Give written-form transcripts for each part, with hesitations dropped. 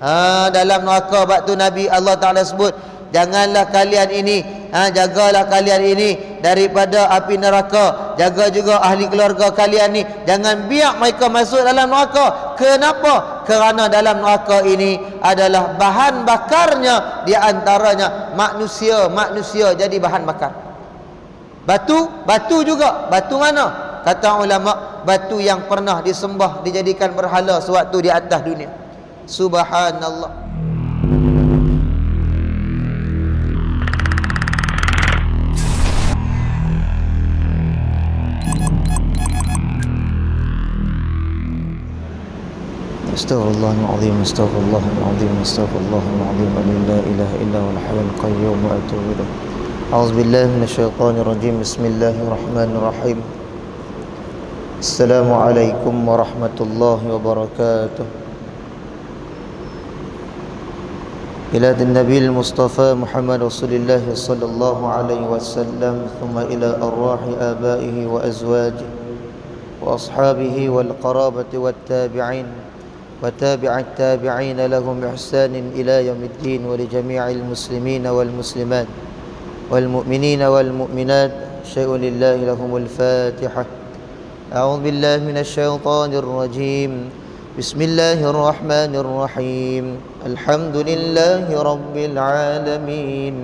Dalam neraka waktu Nabi Allah Ta'ala sebut, janganlah kalian ini, jagalah kalian ini daripada api neraka. Jaga juga ahli keluarga kalian ni, jangan biar mereka masuk dalam neraka. Kenapa? Kerana dalam neraka ini adalah bahan bakarnya, di antaranya manusia jadi bahan bakar. Batu juga. Batu mana? Kata ulama, batu yang pernah disembah, dijadikan berhala sewaktu di atas dunia. Subhanallah. Astaghfirullahaladzim, astaghfirullahaladzim, astaghfirullahaladzim, la ilaha illa huwal hayyul qayyum wa atubu ilaih. A'udzubillahi minasyaitonir rajim. Bismillahirrahmanirrahim. Assalamualaikum warahmatullahi wabarakatuh. Ila Nabil Mustafa Muhammad Rasulullah sallallahu alaihi wasallam, thumma ila arwahi abaihi wa azwajihi wa ashabihi wal qarabati wat tabi'in وتابع التابعين لهم بإحسان إلى يوم الدين ولجميع المسلمين والمسلمات والمؤمنين والمؤمنات شيء لله لهم الفاتحة. أعوذ بالله من الشيطان الرجيم. بسم الله الرحمن الرحيم. الحمد لله رب العالمين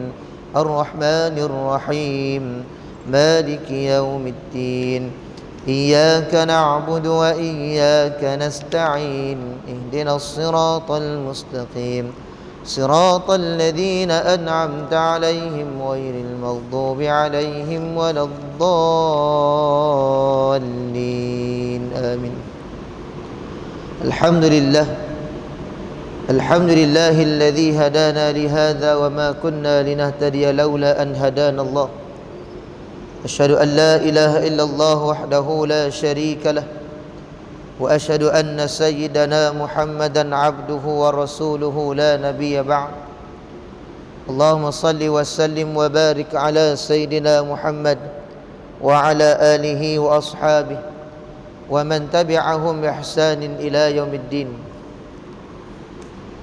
الرحمن الرحيم مالك يوم الدين. إياك نعبد وإياك نستعين. اهدنا الصراط المستقيم صراط الذين أنعمت عليهم غير المغضوب عليهم ولا الضالين. آمين. الحمد لله الذي هدانا لهذا وما كنا لنهتدي لولا أن هدانا الله. أشهد أن لا إله إلا الله وحده لا شريك له، وأشهد أن سيدنا محمدا عبده ورسوله لا نبي بعد. اللهم صل وسلم وبارك على سيدنا محمد وعلى آله وأصحابه ومن تبعهم بإحسان إلى يوم الدين.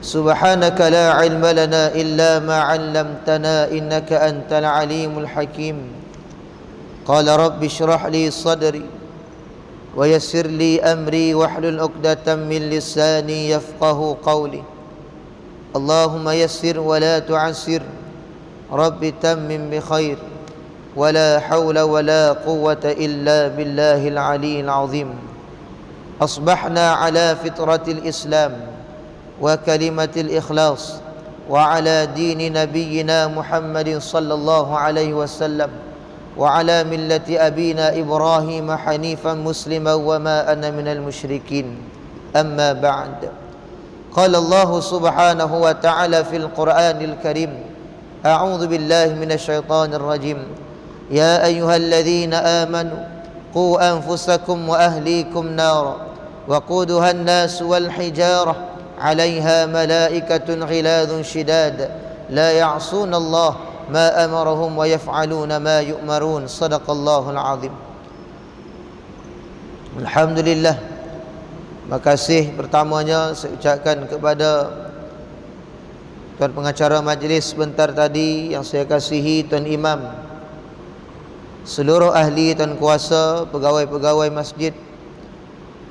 سبحانك لا علم لنا إلا ما علمتنا إنك أنت العليم الحكيم. قال رب اشرح لي صدري ويسر لي أمري واحلل عقدة من لساني يفقه قولي. اللهم يسر ولا تعسر، رب تمم بخير، ولا حول ولا قوة إلا بالله العلي العظيم. أصبحنا على فطرة الإسلام وكلمة الإخلاص وعلى دين نبينا محمد صلى الله عليه وسلم وعلى ملة أبينا إبراهيم حنيفا مسلما وما أنا من المشركين. أما بعد. قال الله سبحانه وتعالى في القرآن الكريم: أعوذ بالله من الشيطان الرجيم. يا أيها الذين آمنوا قوا أنفسكم وأهليكم نارا وقودها الناس والحجارة عليها ملائكة غلاظ شداد لا يعصون الله ما أمرهم ويفعلون ما يؤمرون. صدق الله العظيم. Alhamdulillah. Makasih pertamanya saya ucapkan kepada tuan pengacara majlis sebentar tadi yang saya kasihi, tuan imam, seluruh ahli, tuan kuasa, pegawai-pegawai masjid,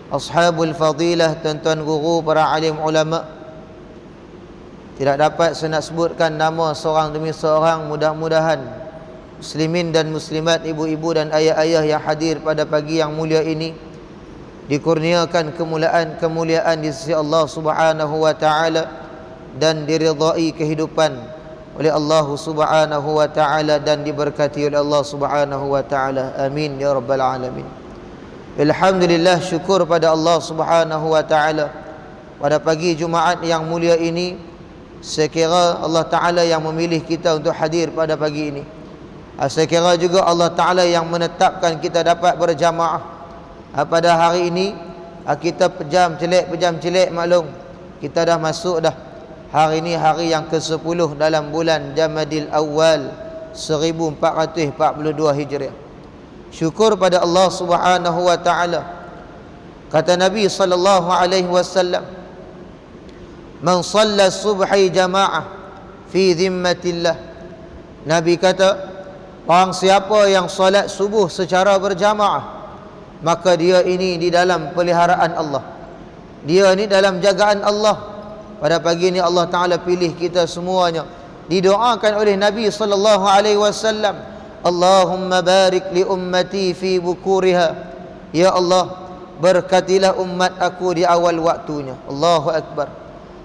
ashabul fadilah, tuan-tuan guru, para alim ulama. Tidak dapat saya nak sebutkan nama seorang demi seorang. Mudah-mudahan muslimin dan muslimat, ibu-ibu dan ayah-ayah yang hadir pada pagi yang mulia ini dikurniakan kemuliaan di sisi Allah Subhanahu wa taala dan diridai kehidupan oleh Allah Subhanahu wa taala dan diberkati oleh Allah Subhanahu wa taala. Amin ya rabbal alamin. Alhamdulillah, syukur pada Allah Subhanahu wa taala pada pagi Jumaat yang mulia ini. Saya kira Allah Ta'ala yang memilih kita untuk hadir pada pagi ini. Saya kira juga Allah Ta'ala yang menetapkan kita dapat berjamaah pada hari ini. Kita pejam celik maklum. Kita dah masuk dah. Hari ini hari yang ke-10 dalam bulan Jamadil Awal 1442 Hijriah. Syukur pada Allah Subhanahu wa taala. Kata Nabi sallallahu alaihi wasallam, man shalla subhi jama'ah fi dhimmatillah. Nabi kata, orang siapa yang solat subuh secara berjamaah, maka dia ini di dalam peliharaan Allah, dia ini dalam jagaan Allah. Pada pagi ini Allah Ta'ala pilih kita semuanya, didoakan oleh Nabi sallallahu alaihi wasallam, Allahumma barik li ummati fi bukuriha. Ya Allah, berkatilah umat aku di awal waktunya. Allahu Akbar.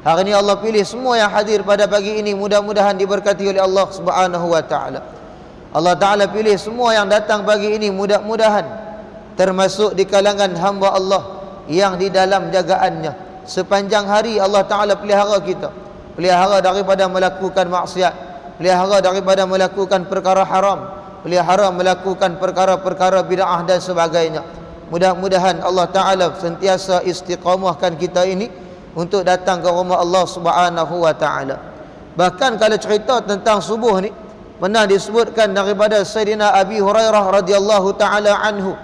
Hari ini Allah pilih semua yang hadir pada pagi ini, mudah-mudahan diberkati oleh Allah Subhanahu wa Ta'ala. Allah Ta'ala pilih semua yang datang pagi ini, mudah-mudahan termasuk di kalangan hamba Allah yang di dalam jagaannya sepanjang hari. Allah Ta'ala pelihara kita, pelihara daripada melakukan maksiat, pelihara daripada melakukan perkara haram, pelihara melakukan perkara-perkara bid'ah dan sebagainya. Mudah-mudahan Allah Ta'ala sentiasa istiqamahkan kita ini untuk datang ke rumah Allah Subhanahu wa Ta'ala. Bahkan kalau cerita tentang subuh ni, pernah disebutkan daripada Sayyidina Abi Hurairah radhiyallahu ta'ala anhu,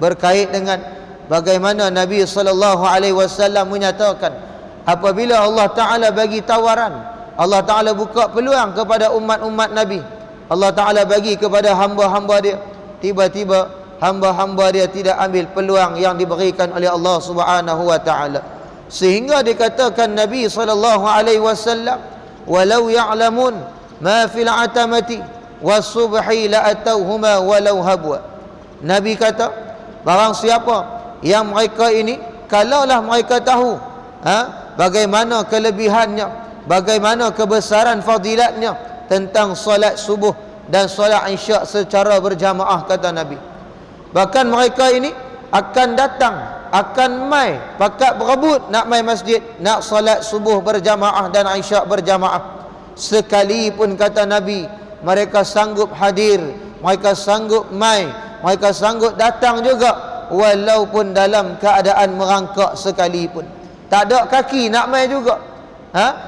berkait dengan bagaimana Nabi sallallahu alaihi wasallam menyatakan, apabila Allah Ta'ala bagi tawaran, Allah Ta'ala buka peluang kepada umat-umat Nabi, Allah Ta'ala bagi kepada hamba-hamba dia, tiba-tiba hamba-hamba dia tidak ambil peluang yang diberikan oleh Allah Subhanahu wa Ta'ala, sehingga dikatakan Nabi sallallahu alaihi wasallam, walau ya'lamun ma fil atamati was-subhi la atauhuma walau habwa. Nabi kata, barang siapa yang mereka ini, kalaulah mereka tahu bagaimana kelebihannya, bagaimana kebesaran fadilatnya tentang solat subuh dan solat isyak secara berjamaah, kata Nabi, bahkan mereka ini akan datang, akan mai pakat berebut nak mai masjid, nak solat subuh berjamaah dan isyak berjamaah. Sekalipun, kata Nabi, mereka sanggup hadir, mereka sanggup mai, mereka sanggup datang juga, walaupun dalam keadaan merangkak sekalipun. Tak ada kaki nak mai juga,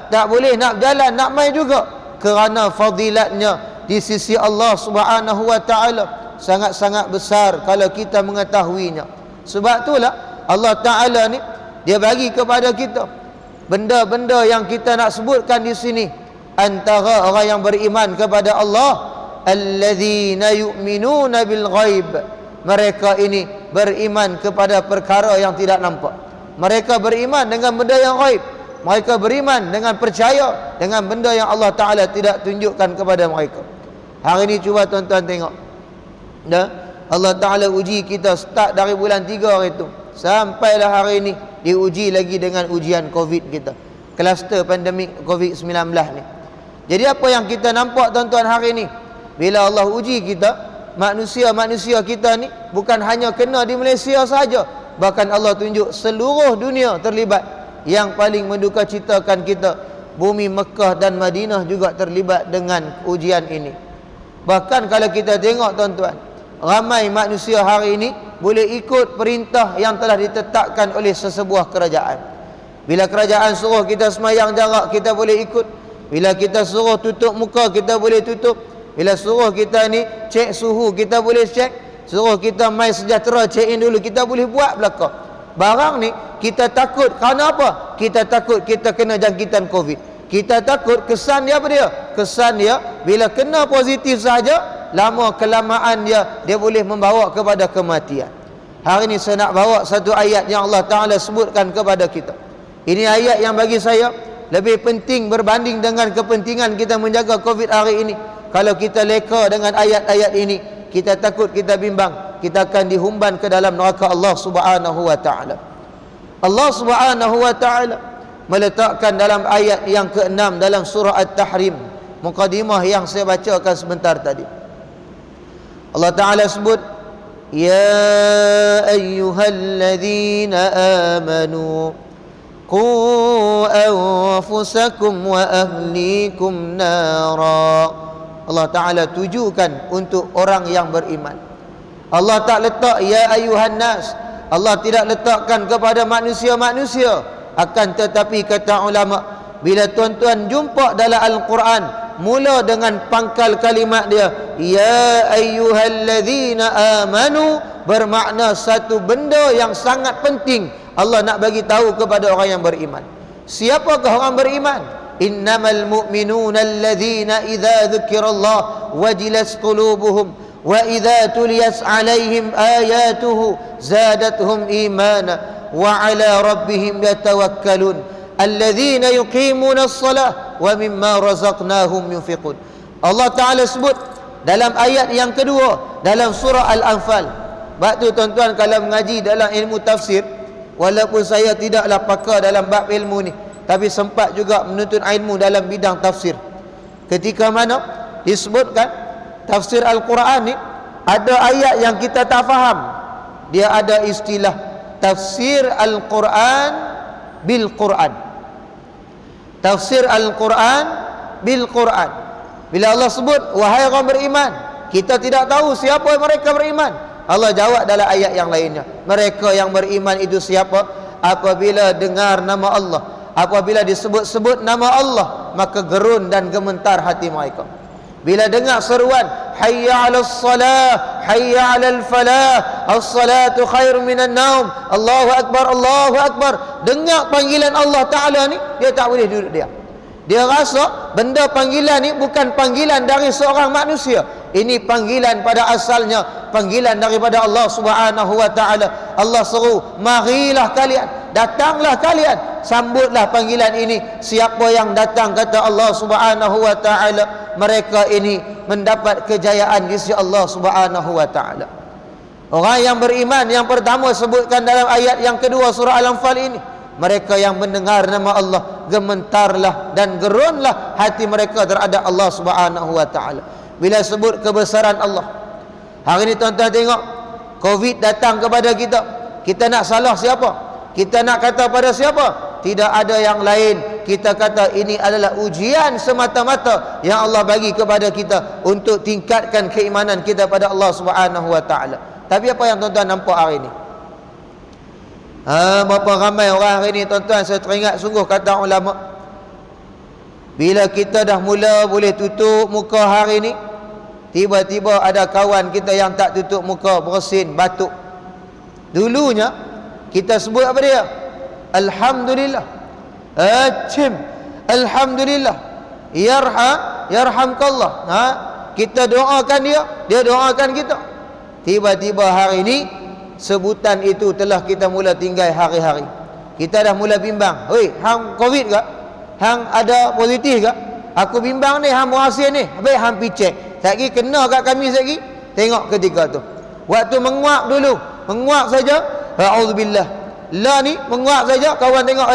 tak boleh nak jalan nak mai juga, kerana fadilatnya di sisi Allah Subhanahu wa Ta'ala sangat-sangat besar kalau kita mengetahuinya. Sebab itulah Allah Ta'ala ni dia bagi kepada kita benda-benda yang kita nak sebutkan di sini. Antara orang yang beriman kepada Allah, alladzina yu'minuna bil ghaib, mereka ini beriman kepada perkara yang tidak nampak. Mereka beriman dengan benda yang ghaib, mereka beriman dengan percaya dengan benda yang Allah Ta'ala tidak tunjukkan kepada mereka. Hari ini cuba tuan-tuan tengok, Allah Ta'ala uji kita start dari bulan 3 hari itu, sampailah hari ini diuji lagi dengan ujian Covid kita, kluster pandemik Covid-19 ni. Jadi apa yang kita nampak tuan-tuan hari ini, bila Allah uji kita, manusia-manusia kita ni bukan hanya kena di Malaysia saja, bahkan Allah tunjuk seluruh dunia terlibat. Yang paling mendukacitakan kita, bumi Mekah dan Madinah juga terlibat dengan ujian ini. Bahkan kalau kita tengok tuan-tuan, ramai manusia hari ini boleh ikut perintah yang telah ditetapkan oleh sesebuah kerajaan. Bila kerajaan suruh kita semayang jarak, kita boleh ikut. Bila kita suruh tutup muka, kita boleh tutup. Bila suruh kita ni cek suhu, kita boleh cek. Suruh kita mai sejahtera, check in dulu, kita boleh buat belakang. Barang ni kita takut kerana apa? Kita takut kita kena jangkitan Covid. Kita takut kesan dia apa dia? Kesan dia bila kena positif saja, lama kelamaan dia boleh membawa kepada kematian. Hari ini saya nak bawa satu ayat yang Allah Ta'ala sebutkan kepada kita. Ini ayat yang bagi saya lebih penting berbanding dengan kepentingan kita menjaga Covid hari ini. Kalau kita leka dengan ayat-ayat ini, kita takut, kita bimbang, kita akan dihumban ke dalam neraka Allah Subhanahu wa Ta'ala. Allah Subhanahu wa Ta'ala meletakkan dalam ayat yang ke-6 dalam surah At-Tahrim, mukadimah yang saya bacakan sebentar tadi. Allah Ta'ala sebut, ya ayyuhalladzina amanu qu anfusakum wa ahlikum nara. Allah Ta'ala tujukan untuk orang yang beriman. Allah tak letak ya ayuhan nas, Allah tidak letakkan kepada manusia-manusia. Akan tetapi kata ulama, bila tuan-tuan jumpa dalam Al-Quran, mula dengan pangkal kalimat dia ya ayyuhalladzina amanu, bermakna satu benda yang sangat penting Allah nak bagi tahu kepada orang yang beriman. Siapakah orang beriman? Innamal mu'minuna alladhina idza dzukirallah wajilat qulubuhum wa idza tuliyat 'alaihim ayatuhu zadatuhum imana wa 'ala rabbihim yatawakkalun alladhina yuqimuna as-salah wa mimma razaqnahum yunfiqun. Allah Ta'ala sebut dalam ayat yang kedua dalam surah Al-Anfal. Sebab tu tuan-tuan, kalau mengaji dalam ilmu tafsir, walaupun saya tidaklah pakar dalam bab ilmu ni, tapi sempat juga menuntut ilmu dalam bidang tafsir. Ketika mana disebutkan tafsir Al-Quran ni, ada ayat yang kita tak faham. Dia ada istilah tafsir Al-Quran bil Quran. Tafsir Al-Quran bil Quran. Bila Allah sebut, wahai orang beriman, kita tidak tahu siapa mereka beriman. Allah jawab dalam ayat yang lainnya, mereka yang beriman itu siapa? Apabila dengar nama Allah, apabila disebut-sebut nama Allah, maka gerun dan gemetar hati mereka. Bila dengar seruan hayya 'alas salah, hayya 'alal falah, as-salatu khairum minan naum, Allahu akbar, Allahu akbar, dengar panggilan Allah Taala ni, dia tak boleh duduk diam. Dia rasa benda panggilan ni bukan panggilan dari seorang manusia. Ini panggilan pada asalnya, panggilan daripada Allah Subhanahu wa taala. Allah seru, marilah kalian, datanglah kalian, sambutlah panggilan ini. Siapa yang datang, kata Allah Subhanahu wa taala, mereka ini mendapat kejayaan di sisi Allah Subhanahu wa taala. Orang yang beriman yang pertama sebutkan dalam ayat yang kedua surah Al-Anfal ini, mereka yang mendengar nama Allah, gementarlah dan gerunlah hati mereka terhadap Allah Subhanahu wa taala. Bila sebut kebesaran Allah. Hari ini tuan-tuan tengok, Covid datang kepada kita. Kita nak salah siapa? Kita nak kata pada siapa? Tidak ada yang lain. Kita kata ini adalah ujian semata-mata yang Allah bagi kepada kita untuk tingkatkan keimanan kita pada Allah Subhanahu wa taala. Tapi apa yang tuan-tuan nampak hari ini? Berapa ramai orang hari ini tuan-tuan, saya teringat sungguh kata ulama, bila kita dah mula boleh tutup muka hari ni, tiba-tiba ada kawan kita yang tak tutup muka, bersin, batuk. Dulunya kita sebut apa dia? Alhamdulillah. Alhamdulillah. Yarhamkallah. Kita doakan dia, dia doakan kita. Tiba-tiba hari ini sebutan itu telah kita mula tinggal hari-hari. Kita dah mula bimbang, "Oi, hang Covid ke? Hang ada positif ke? Aku bimbang ni, hang muasin ni. Habis hang pergi cek. Tak lagi kena kat kami lagi." Tengok ketika tu, waktu menguap dulu, menguap saja, a'udzubillah. Lah ni menguap saja, kawan tengok,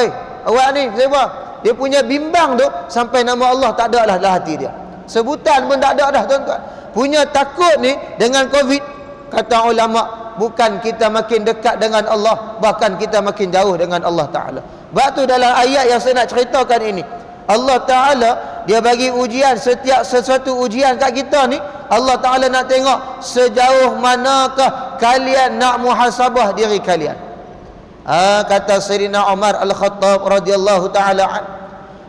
awak ni siapa? Dia punya bimbang tu sampai nama Allah tak ada lah dalam hati dia. Sebutan pun tak ada dah tuan-tuan. Punya takut ni dengan Covid, kata ulama, bukan kita makin dekat dengan Allah, bahkan kita makin jauh dengan Allah Ta'ala. Sebab tu dalam ayat yang saya nak ceritakan ini, Allah Ta'ala dia bagi ujian, setiap sesuatu ujian kat kita ni, Allah Ta'ala nak tengok sejauh manakah kalian nak muhasabah diri kalian. Kata Sayyidina Umar Al-Khattab radhiyallahu ta'ala an,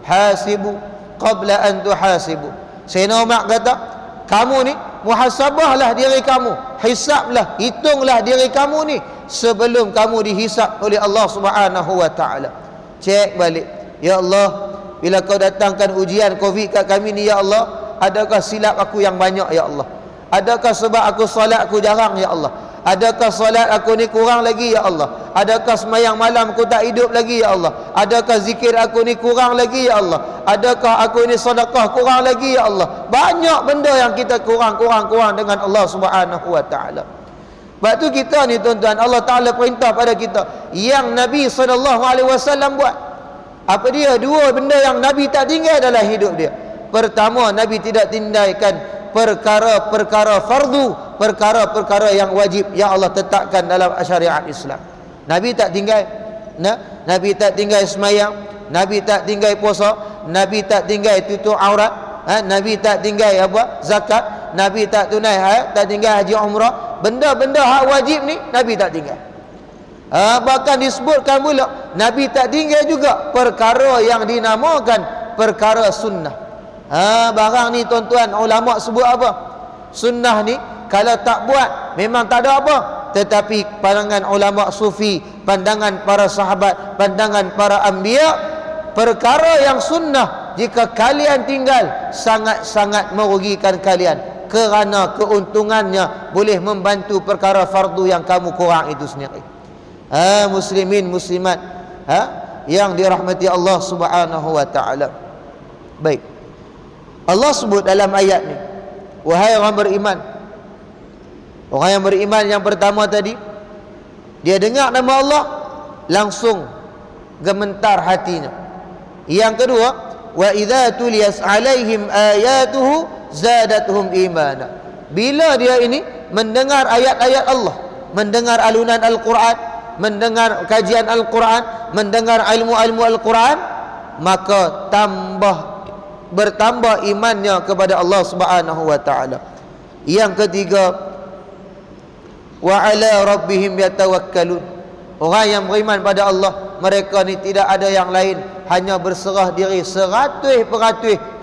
hasibu qabla an tuhasibu. Sayyidina Umar kata, kamu ni muhasabahlah diri kamu, hisablah, hitunglah diri kamu ni sebelum kamu dihisab oleh Allah Subhanahu wa taala. Cek balik, ya Allah, bila kau datangkan ujian Covid kat kami ni, ya Allah, adakah silap aku yang banyak, ya Allah? Adakah sebab aku solat aku jarang, ya Allah? Adakah solat aku ni kurang lagi, ya Allah? Adakah semayang malam aku tak hidup lagi, ya Allah? Adakah zikir aku ni kurang lagi, ya Allah? Adakah aku ni sedekah kurang lagi, ya Allah? Banyak benda yang kita kurang dengan Allah Subhanahu wa taala. Sebab tu kita ni tuan-tuan, Allah Taala perintah pada kita yang Nabi SAW buat. Apa dia? Dua benda yang Nabi tak tinggal dalam hidup dia. Pertama, Nabi tidak tinggalkan perkara-perkara fardu, perkara-perkara yang wajib yang Allah tetapkan dalam syariat Islam. Nabi tak tinggal, Nabi tak tinggal semayang, Nabi tak tinggal puasa, Nabi tak tinggal tutup aurat, Nabi tak tinggal apa? Zakat, Nabi tak tunai tak tinggal haji umrah. Benda-benda hak wajib ni Nabi tak tinggal. Bahkan disebutkan pula Nabi tak tinggal juga perkara yang dinamakan perkara sunnah. Barang ni tuan-tuan, ulama sebut apa? Sunnah ni kalau tak buat memang tak ada apa. Tetapi pandangan ulama sufi, pandangan para sahabat, pandangan para anbiya, perkara yang sunnah jika kalian tinggal sangat-sangat merugikan kalian, kerana keuntungannya boleh membantu perkara fardu yang kamu kurang itu sendiri. Muslimin muslimat yang dirahmati Allah Subhanahu wa taala. Baik. Allah sebut dalam ayat ni, wahai orang beriman. Orang yang beriman yang pertama tadi, dia dengar nama Allah, langsung gemetar hatinya. Yang kedua, wa idza tuliyas alaihim ayatuhu zadatuhum imana. Bila dia ini mendengar ayat-ayat Allah, mendengar alunan Al-Quran, mendengar kajian Al-Quran, mendengar ilmu-ilmu Al-Quran, maka bertambah imannya kepada Allah Subhanahu wa taala. Yang ketiga, wa ala rabbihim yatawakkalun. Orang yang beriman pada Allah, mereka ni tidak ada yang lain, hanya berserah diri 100%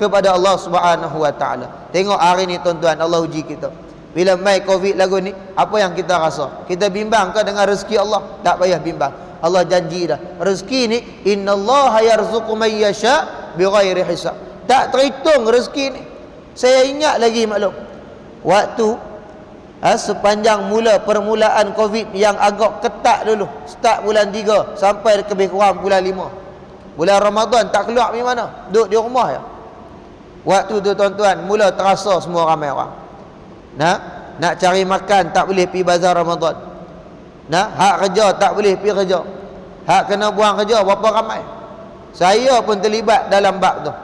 kepada Allah Subhanahu wa taala. Tengok hari ni tuan-tuan, Allah uji kita. Bila mai Covid lagu ni, apa yang kita rasa? Kita bimbang ke dengan rezeki Allah? Tak payah bimbang. Allah janji dah, rezeki ni innallaha yarzuqu man yasha bighairi hisab. Tak terhitung rezeki ni. Saya ingat lagi maklum, waktu sepanjang permulaan Covid yang agak ketat dulu, start bulan 3 sampai lebih kurang bulan 5. Bulan Ramadan tak keluar pergi mana, duduk di rumah je. Waktu tu tuan-tuan, mula terasa semua ramai orang. Nak cari makan tak boleh pergi bazar Ramadan. Hak kerja tak boleh pergi kerja. Hak kena buang kerja berapa ramai. Saya pun terlibat dalam bab tu.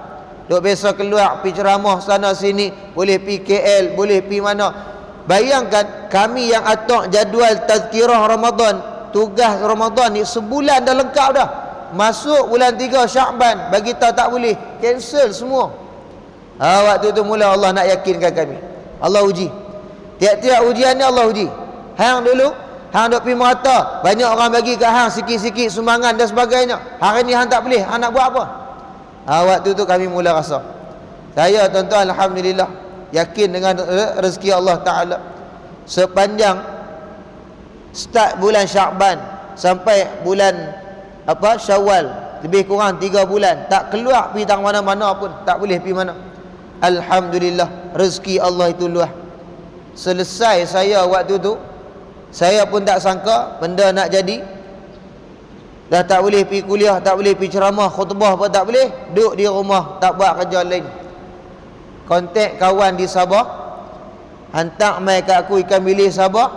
Duk biasa keluar pergi ceramah sana sini, boleh pergi KL, boleh pergi mana. Bayangkan kami yang atur jadual tazkirah Ramadan, tugas Ramadan ni sebulan dah lengkap dah. Masuk bulan 3 Syakban, bagi tahu tak boleh, cancel semua. Waktu tu mula Allah nak yakinkan kami. Allah uji. Tiap-tiap ujian ni Allah uji. Hang dulu, hang duk pergi merata, banyak orang bagi kat hang sikit-sikit sumbangan dan sebagainya. Hari ni hang tak boleh, hang nak buat apa? Waktu tu kami mula rasa. Saya tuan-tuan alhamdulillah yakin dengan rezeki Allah Ta'ala. Sepanjang start bulan Syakban sampai bulan Syawal, lebih kurang 3 bulan, tak keluar pergi tang mana-mana pun, tak boleh pergi mana. Alhamdulillah, rezeki Allah itu luas. Selesai saya waktu tu, saya pun tak sangka benda nak jadi. Dah tak boleh pergi kuliah, tak boleh pergi ceramah, khutbah pun tak boleh, duduk di rumah, tak buat kerja lain. Kontak kawan di Sabah, hantar mai kat aku ikan bilis Sabah,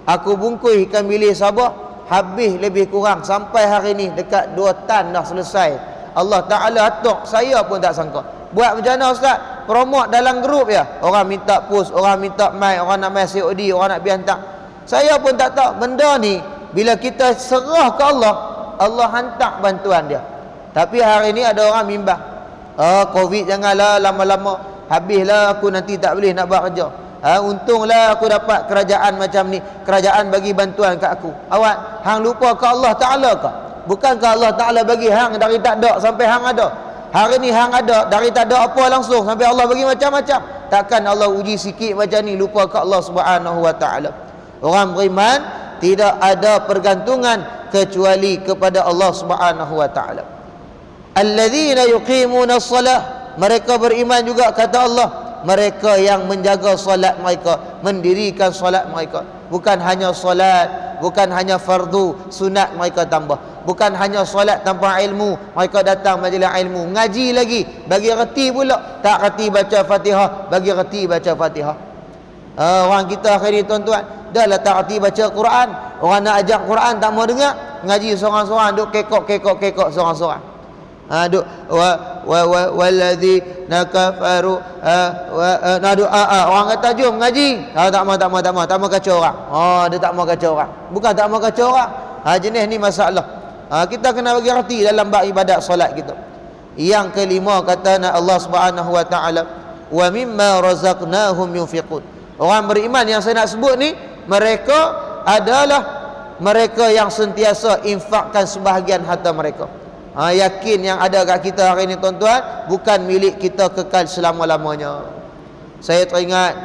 aku bungkus ikan bilis Sabah, habis lebih kurang sampai hari ni dekat 2 tan dah selesai. Allah Ta'ala atuk, saya pun tak sangka. Buat macam mana Ustaz? Promote dalam grup ya. Orang minta post, orang minta mai, orang nak mai COD, orang nak pergi hantar. Saya pun tak tahu benda ni bila kita serah ke Allah, Allah hantar bantuan dia. Tapi hari ni ada orang bimbang, Covid janganlah lama-lama, habislah aku nanti tak boleh nak buat kerja. Untunglah aku dapat kerajaan macam ni, kerajaan bagi bantuan kat aku. Awak hang lupa ke Allah Ta'ala ke? Bukankah Allah Ta'ala bagi hang dari tak ada sampai hang ada? Hari ni hang ada, dari tak ada apa langsung sampai Allah bagi macam-macam. Takkan Allah uji sikit macam ni, lupa ke Allah Subhanahu wa Ta'ala. Orang beriman tidak ada pergantungan kecuali kepada Allah Subhanahu wa Ta'ala. Alladzina yuqimuna shalah, mereka beriman juga kata Allah, mereka yang menjaga solat mereka, mendirikan solat mereka. Bukan hanya solat, bukan hanya fardu, sunat mereka tambah. Bukan hanya solat tanpa ilmu, mereka datang majlis ilmu, ngaji lagi, bagi reti pula. Tak reti baca Fatihah, bagi reti baca Fatihah. Orang kita hari ni tuan-tuan, dah lah tak reti baca Quran. Orang nak ajak Quran tak mau dengar, ngaji seorang-seorang, duk kekok seorang-seorang. Duk walladzina kafaru orang kata jom ngaji, tak mau kacau orang. Dia tak mau kacau orang, bukan tak mau kacau orang, jenis ni masalah. Kita kena bagi reti dalam bab ibadat solat kita. Yang kelima kata Allah Subhanahu wa Ta'ala, wa mimma razaqnahum yunfiqun. Orang beriman yang saya nak sebut ni, mereka adalah mereka yang sentiasa infakkan sebahagian harta mereka. Yakin yang ada kat kita hari ni tuan-tuan bukan milik kita kekal selama-lamanya. Saya teringat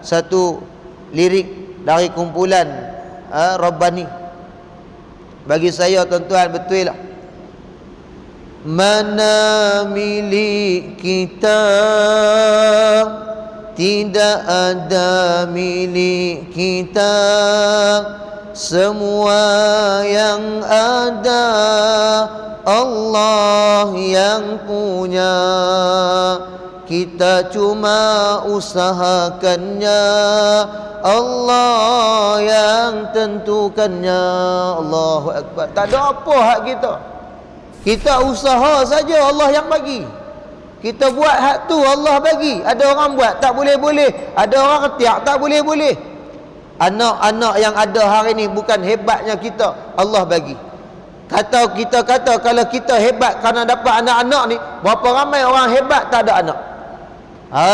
satu lirik dari kumpulan Rabbani. Bagi saya tuan-tuan betul lah, mana milik kita, tidak ada milik kita, semua yang ada Allah yang punya, kita cuma usahakannya, Allah yang tentukannya. Allahu Akbar. Tak ada apa hak kita. Kita usaha saja, Allah yang bagi. Kita buat hak tu, Allah bagi. Ada orang buat tak boleh-boleh, ada orang ketiak tak boleh-boleh. Anak-anak yang ada hari ni bukan hebatnya kita, Allah bagi. Kita kata kalau kita hebat kerana dapat anak-anak ni, berapa ramai orang hebat tak ada anak.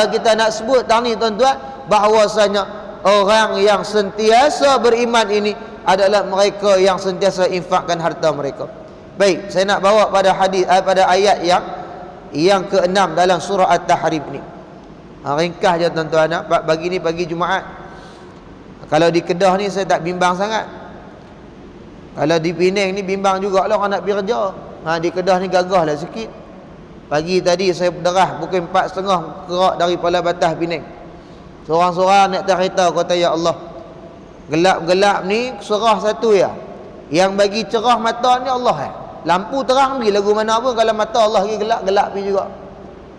Kita nak sebut tang ni tuan-tuan, bahawasanya orang yang sentiasa beriman ini adalah mereka yang sentiasa infakkan harta mereka. Baik, saya nak bawa pada hadis, pada ayat yang ke-6 dalam surah At-Tahrim ni. Ringkas je tuan-tuan, pagi ni pagi Jumaat. Kalau di Kedah ni saya tak bimbang sangat. Kalau di Penang ni bimbang jugalah orang nak pergi kerja. Di Kedah ni gagah lah sikit. Pagi tadi saya berderah pukul 4.30 kerak dari Pala Batas Penang. Seorang-seorang nak kereta kata, ya Allah, gelap-gelap ni serah satu ya. Yang bagi cerah mata ni Allah. Lampu terang pergi lagu mana pun, kalau mata Allah lagi gelap-gelap pergi juga.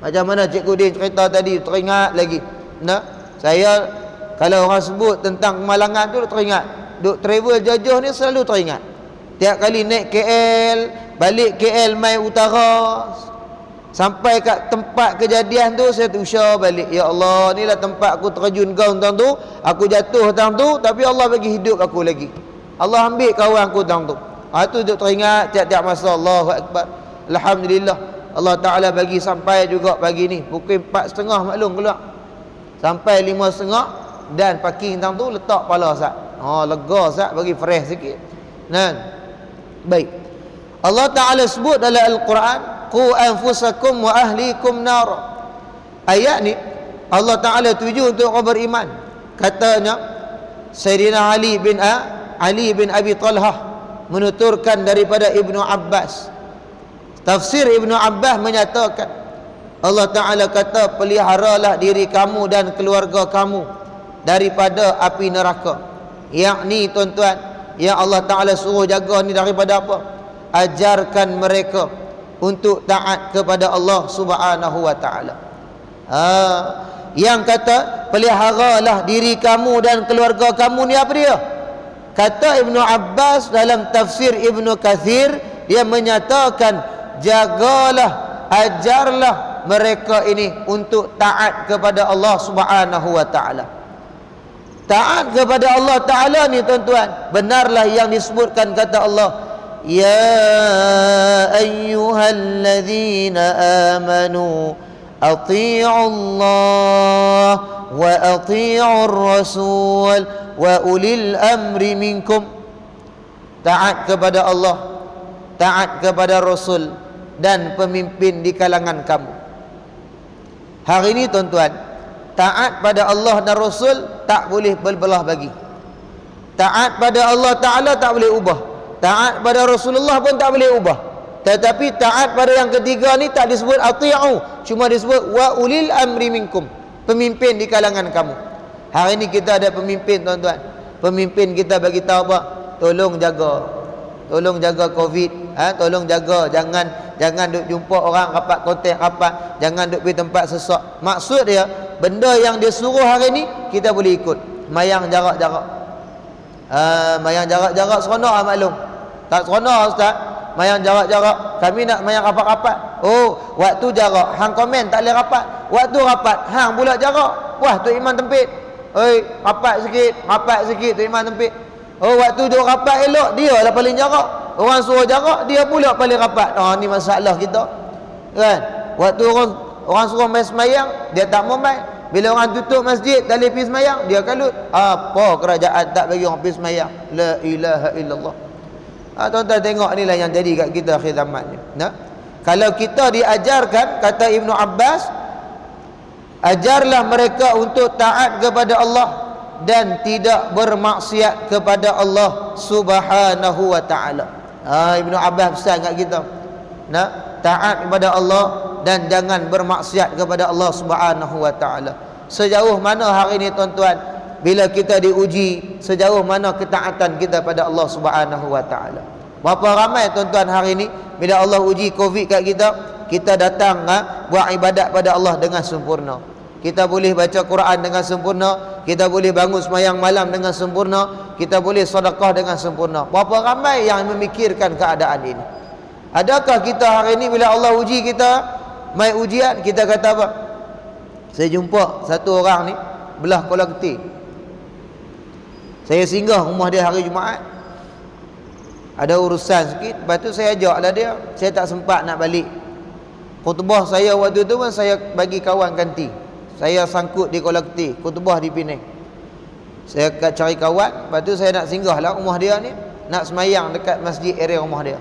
Macam mana Cikgu Din cerita tadi, teringat lagi. Nah, saya kalau orang sebut tentang kemalangan tu teringat. Duk travel jauh-jauh ni selalu teringat. Tiap kali naik KL, balik KL mai utara, sampai kat tempat kejadian tu saya usah balik. Ya Allah, inilah tempat aku terjun gaun tang tu, aku jatuh tang tu, tapi Allah bagi hidup aku lagi. Allah ambil kawan aku tang tu. Tu duk teringat tiap-tiap masa. Allahu Akbar. Alhamdulillah, Allah Ta'ala bagi sampai juga pagi ni pukul 4.30 maklum keluar, sampai 5.30 dan parking tang tu letak pala sat. Lega sat, bagi fresh sikit. Nah, baik. Allah Ta'ala sebut dalam Al-Quran, qu anfusakum wa ahlikum nar. Ayat ni Allah Ta'ala tuju untuk orang beriman. Katanya Sayyidina Ali bin Abi Talhah menuturkan daripada Ibnu Abbas. Tafsir Ibnu Abbas menyatakan Allah Ta'ala kata, peliharalah diri kamu dan keluarga kamu daripada api neraka. Yakni tuan-tuan, yang Allah Ta'ala suruh jaga ni daripada apa? Ajarkan mereka untuk taat kepada Allah Subhanahu wa Ta'ala. Yang kata peliharalah diri kamu dan keluarga kamu ni apa dia? Kata Ibnu Abbas dalam tafsir Ibnu Kathir, dia menyatakan jagalah, ajarlah mereka ini untuk taat kepada Allah Subhanahu wa Ta'ala. Taat kepada Allah Ta'ala ni tuan-tuan, benarlah yang disebutkan kata Allah, ya ayyuhalladzina amanu ati'u Allah wa ati'ur rasul wa ulil amri minkum. Taat kepada Allah, taat kepada Rasul dan pemimpin di kalangan kamu. Hari ini tuan-tuan, taat pada Allah dan Rasul tak boleh berbelah bagi. Taat pada Allah Ta'ala tak boleh ubah, taat pada Rasulullah pun tak boleh ubah. Tetapi taat pada yang ketiga ni tak disebut ati'u, cuma disebut wa ulil amri minkum, pemimpin di kalangan kamu. Hari ni kita ada pemimpin tuan-tuan. Pemimpin kita bagi tahu apa? Tolong jaga Covid, tolong jaga, jangan duk jumpa orang rapat kontak rapat, jangan duk pergi tempat sesak. Maksud dia, benda yang dia suruh hari ni kita boleh ikut. Mayang jarak-jarak. Mayang jarak-jarak seronok maklum. Tak seronok ustaz? Mayang jarak-jarak. Kami nak mayang rapat-rapat. Waktu jarak, hang komen tak boleh rapat. Waktu rapat, hang pula jarak. Wah, tu iman tempit. Rapat sikit tu iman tempit. Waktu duk rapat elok, dia lah paling jarak. Orang suruh jarak, dia pula paling rapat. Ni masalah kita, kan? Waktu orang suruh main semayang, dia tak mau main. Bila orang tutup masjid, tak boleh pergi semayang, dia kalut. Apa kerajaan tak bagi orang pergi semayang? La ilaha illallah. Tuan-tuan tengok inilah yang jadi kat kita akhir zaman ni. Kalau kita diajarkan, kata Ibnu Abbas, ajarlah mereka untuk taat kepada Allah dan tidak bermaksiat kepada Allah Subhanahu wa Ta'ala. Ibnu Abbas pesan kat kita. taat kepada Allah dan jangan bermaksiat kepada Allah Subhanahu wa taala. Sejauh mana hari ini tuan-tuan, bila kita diuji, sejauh mana ketaatan kita pada Allah Subhanahu wa taala. Berapa ramai tuan-tuan hari ini bila Allah uji Covid kat kita, kita datang buat ibadat pada Allah dengan sempurna. Kita boleh baca Quran dengan sempurna, kita boleh bangun sembahyang malam dengan sempurna, kita boleh sedekah dengan sempurna. Berapa ramai yang memikirkan keadaan ini? Adakah kita hari ini bila Allah uji kita, mai ujian, kita kata apa? Saya jumpa satu orang ni belah Kuala Ketir. Saya singgah rumah dia hari Jumaat. Ada urusan sikit, lepas tu saya ajaklah dia. Saya tak sempat nak balik. Khutbah saya waktu tu pun saya bagi kawan ganti. Saya sangkut di Kuala Ketir, khutbah di Penang. Saya cari kawan, lepas tu saya nak singgah lah rumah dia ni, nak semayang dekat masjid area rumah dia.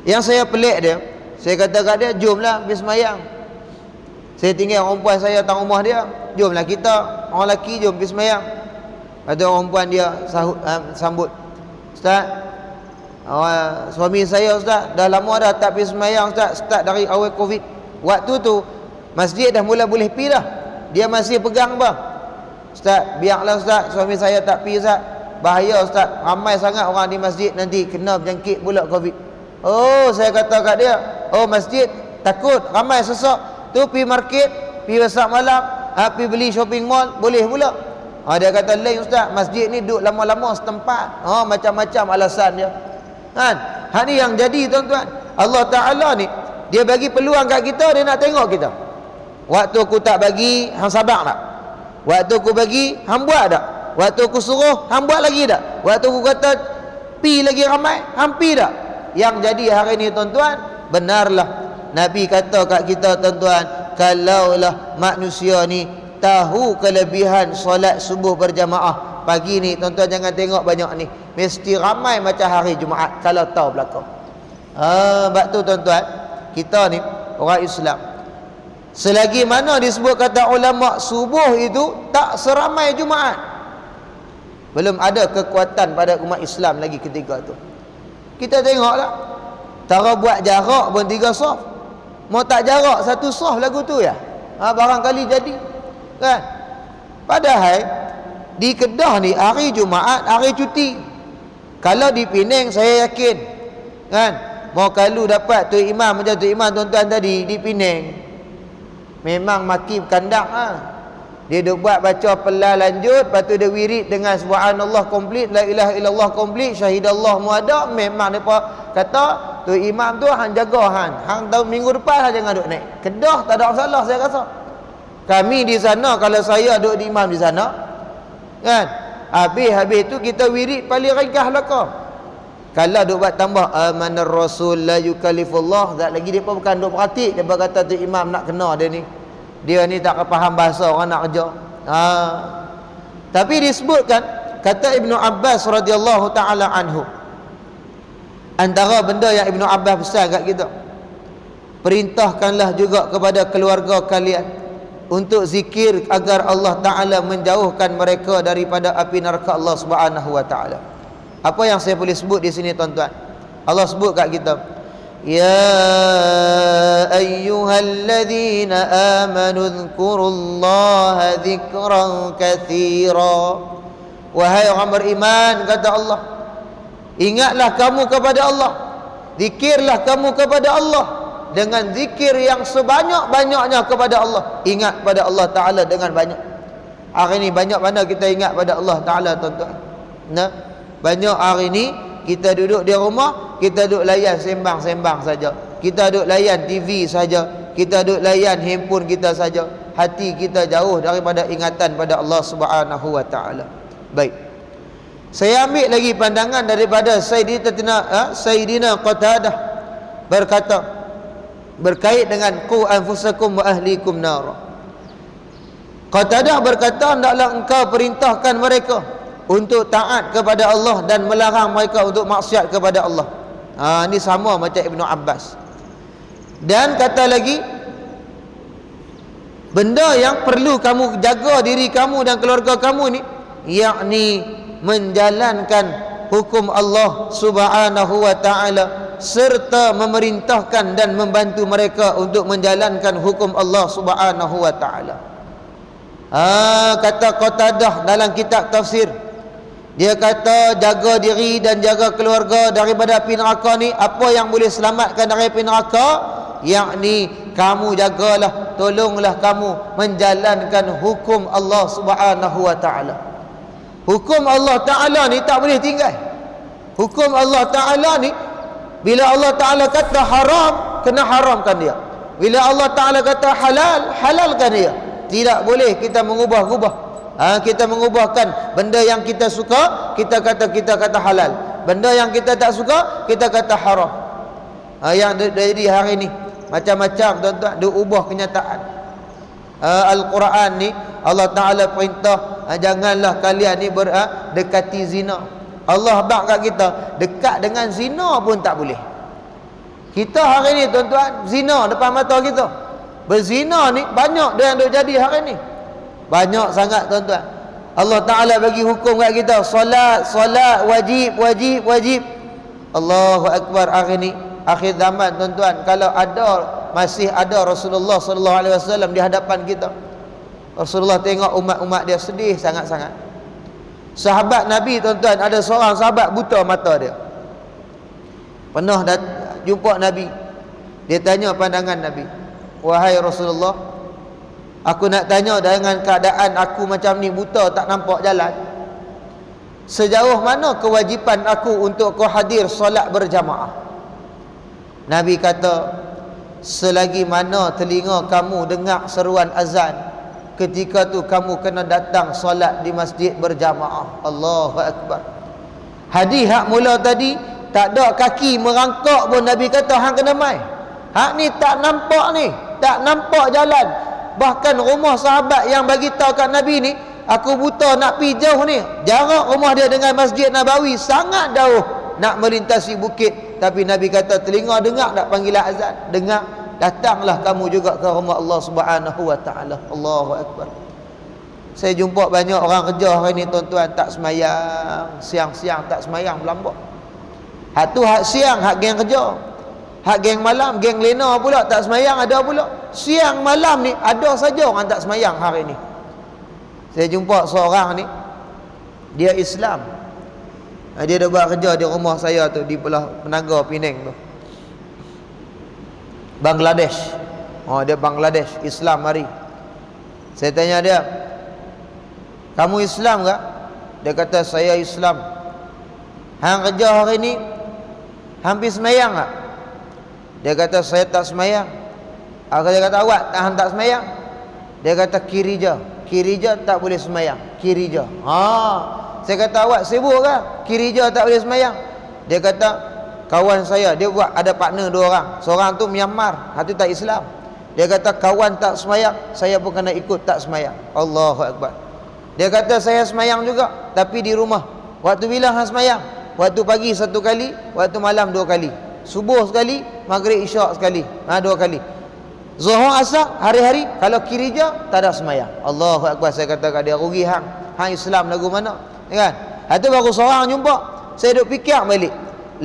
Yang saya pelik dia, saya kata kat dia, jomlah pergi semayang. Saya tinggal orang perempuan saya datang rumah dia, jomlah kita orang lelaki jom pergi semayang. Lepas tu orang perempuan dia sambut, Ustaz, suami saya Ustaz dah lama dah tak pergi semayang Ustaz, start dari awal Covid. Waktu tu masjid dah mula boleh pergi dah, dia masih pegang bang. Ustaz, biarlah Ustaz, suami saya tak pergi Ustaz, bahaya Ustaz, ramai sangat orang di masjid nanti kena berjangkit pula Covid. Oh, saya kata kat dia, oh masjid takut ramai sesak tu, pergi market, pergi besar malam, pergi beli shopping mall boleh pula. Dia kata lain Ustaz, masjid ni duduk lama-lama setempat. Macam-macam alasan dia kan. Ni yang jadi tuan-tuan, Allah Ta'ala ni dia bagi peluang kat kita, dia nak tengok kita. Waktu aku tak bagi, hang sabar tak? Waktu aku bagi, hang buat tak? Waktu aku suruh, hang buat lagi tak? Waktu aku kata pi lagi ramai, hang pi tak? Yang jadi hari ni tuan-tuan, benarlah Nabi kata kat kita tuan-tuan, kalaulah manusia ni tahu kelebihan solat subuh berjamaah pagi ni, tuan-tuan jangan tengok banyak ni, mesti ramai macam hari Jumaat kalau tahu belakang. Sebab tu tuan-tuan, kita ni orang Islam, selagi mana disebut kata ulama subuh itu tak seramai Jumaat, belum ada kekuatan pada umat Islam lagi ketika tu. Kita tengoklah, tara buat jarak pun 3 saf, mau tak jarak 1 saf lagu tu ya, barangkali jadi kan. Padahal di Kedah ni hari Jumaat hari cuti. Kalau di Penang saya yakin kan, mau kalau dapat tu imam macam tu imam tuan-tuan tadi di Penang, memang maki kandang dia duk buat baca pelan lanjut, lepas tu dia wirid dengan subhanallah komplit, la ilaha illallah komplit, syahidallah muada. Memang depa kata tu imam tu hang jaga hang tahu minggu depan jangan duk naik. Kedah tak ada masalah saya rasa. Kami di sana, kalau saya duk di imam di sana kan, habis tu kita wirid paling ringkas belaka. Kalau duk buat tambah amanar rasul la yukallifullah, tak lagi depa bukan duk praktik, depa kata tu imam nak kena dia ni tak faham bahasa orang nak kerja. Tapi disebutkan, kata Ibnu Abbas radhiyallahu taala anhu, antara benda yang Ibnu Abbas pesan kat kita, perintahkanlah juga kepada keluarga kalian untuk zikir agar Allah Ta'ala menjauhkan mereka daripada api neraka Allah Subhanahu wa Ta'ala. Apa yang saya boleh sebut di sini tuan-tuan, Allah sebut kat kita, ya ayyuhalladzina amanu dzkurullaha dzikran katsira. Wahai orang beriman, kata Allah, ingatlah kamu kepada Allah, zikirlah kamu kepada Allah dengan zikir yang sebanyak-banyaknya kepada Allah. Ingat pada Allah Ta'ala dengan banyak. Hari ni banyak mana kita ingat pada Allah Ta'ala tuan-tuan? Banyak hari ni kita duduk di rumah, kita duduk layan sembang-sembang saja, kita duduk layan TV saja, kita duduk layan handphone kita saja. Hati kita jauh daripada ingatan pada Allah Subhanahu wa Ta'ala. Baik, saya ambil lagi pandangan daripada Sayyidina Qatadah berkata berkait dengan qu anfusakum wa ahlikum nar. Qatadah berkata, hendaklah engkau perintahkan mereka untuk taat kepada Allah dan melarang mereka untuk maksiat kepada Allah. Ini sama macam Ibnu Abbas. Dan kata lagi, benda yang perlu kamu jaga diri kamu dan keluarga kamu ni, yakni menjalankan hukum Allah Subhanahu wa Ta'ala serta memerintahkan dan membantu mereka untuk menjalankan hukum Allah Subhanahu wa taala. Kata Qatadah dalam kitab tafsir, dia kata jaga diri dan jaga keluarga daripada api neraka ni, apa yang boleh selamatkan dari api neraka, yakni kamu jagalah, tolonglah kamu menjalankan hukum Allah Subhanahu wa taala. Hukum Allah taala ni tak boleh tinggal. Hukum Allah taala ni, bila Allah taala kata haram, kena haramkan dia. Bila Allah taala kata halal, halalkan dia. Tidak boleh kita mengubah-ubah. Kita mengubahkan benda yang kita suka, kita kata halal. Benda yang kita tak suka, kita kata haram. Yang jadi hari ni macam-macam tuan-tuan, dia ubah kenyataan. Al-Quran ni Allah Taala perintah, janganlah kalian ni dekati zina. Allah bak kat kita, dekat dengan zina pun tak boleh. Kita hari ni tuan-tuan, zina depan mata kita. Berzina ni banyak dia yang duk jadi hari ni. Banyak sangat tuan-tuan. Allah Ta'ala bagi hukum kat kita, solat wajib. Allahu Akbar. Hari ni akhir zaman tuan-tuan, kalau masih ada Rasulullah sallallahu alaihi wasallam di hadapan kita, Rasulullah tengok umat-umat dia sedih sangat-sangat. Sahabat Nabi tuan-tuan, ada seorang sahabat buta mata dia. Pernah jumpa Nabi, dia tanya pandangan Nabi, wahai Rasulullah, aku nak tanya dengan keadaan aku macam ni, buta tak nampak jalan, sejauh mana kewajipan aku untuk kau hadir solat berjamaah? Nabi kata, selagi mana telinga kamu dengar seruan azan, ketika tu kamu kena datang solat di masjid berjamaah. Allahu Akbar. Hadis hak mula tadi tak ada kaki merangkak pun Nabi kata hang kena mai. Hak ni tak nampak jalan. Bahkan rumah sahabat yang bagi tahu kat Nabi ni, aku buta nak pi jauh ni, jarak rumah dia dengan Masjid Nabawi sangat jauh, nak melintasi bukit. Tapi Nabi kata, telinga dengar tak panggilan azan? Dengar, datanglah kamu juga ke rumah Allah Subhanahu wa taala. Allahu Akbar. Saya jumpa banyak orang kerja hari ni tuan-tuan, tak semayang, siang-siang tak semayang berlambak. Hak tu hak siang, hak geng kerja. Hak geng malam, geng lena pula tak semayang ada pula. Siang malam ni ada saja orang tak semayang hari ni. Saya jumpa seorang ni, dia Islam. Dia dah buat kerja di rumah saya tu, di belah Penaga Penang tu, Bangladesh. Dia Bangladesh, Islam hari. Saya tanya dia, kamu Islam tak? Dia kata, saya Islam. Hang kerja hari ni hampir semayang tak? Dia kata, saya tak semayang. Dia kata, awak hang tak semayang? Dia kata, Kirija tak boleh semayang. Kirija. Saya kata, awak sibuk ke? Kirija tak boleh semayang. Dia kata, kawan saya, dia buat ada partner 2 orang. Seorang tu Myanmar, hati tak Islam. Dia kata, kawan tak semayang, saya pun kena ikut tak semayang. Allahu Akbar. Dia kata, saya semayang juga, tapi di rumah. Waktu bila hang semayang? Waktu pagi 1 kali, waktu malam 2 kali. Subuh sekali, maghrib isyak sekali. 2 kali. Zuhur asar hari-hari. Kalau kirija tak ada semayang. Allahu Akbar. Saya kata kat dia, rugi hang. Hang Islam lagu mana? Kan? Itu baru seorang jumpa. Saya duk fikir balik.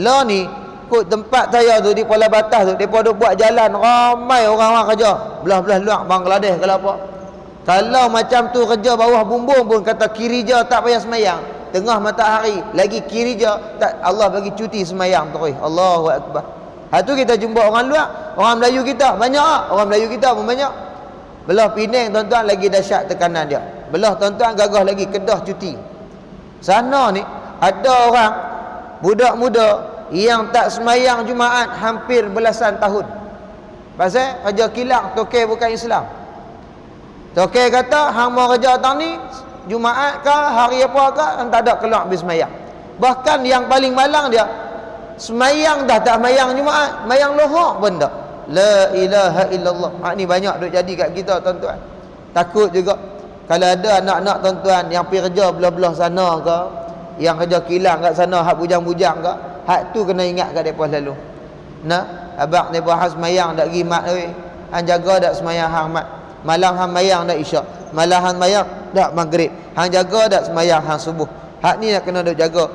Lah ni kot tempat saya tu di Pulau Batas tu, depa duk buat jalan, ramai orang-orang kerja belah-belah luar Bangladesh kalau apa. Kalau macam tu kerja bawah bumbung pun kata kirija tak payah semayang. Tengah matahari lagi kirija tak, Allah bagi cuti semayang terus. Allahu Akbar. Tu kita jumpa orang luar, orang Melayu kita banyak tak? Orang Melayu kita pun banyak. Belah Penang tuan-tuan lagi dahsyat tekanan dia. Belah tuan-tuan gagah lagi Kedah cuti. Sana ni ada orang budak muda yang tak semayang Jumaat hampir belasan tahun. Pasal kerja kilang, tokey bukan Islam. Tokey kata hang mau kerja tang ni Jumaat ke hari apa ke, hang tak ada keluar habis semayang. Bahkan yang paling malang dia, semayang dah tak semayang Jumaat, semayang lohor pun tak. La ilaha illallah. Ni banyak duk jadi kat kita tuan-tuan. Takut juga kalau ada anak-anak tuan-tuan yang pergi kerja belah-belah sana ke, yang kerja kilang kat sana, hak bujang-bujang ke, hak tu kena ingat kat depa selalu. Nah, abang depa hang semayang dak gimat oi. Hang jaga dak semayang hang mat. Malam hang semayang dak isyak. Malam hang semayang dak maghrib. Hang jaga dak semayang hang subuh. Hak ni nak kena duk jaga.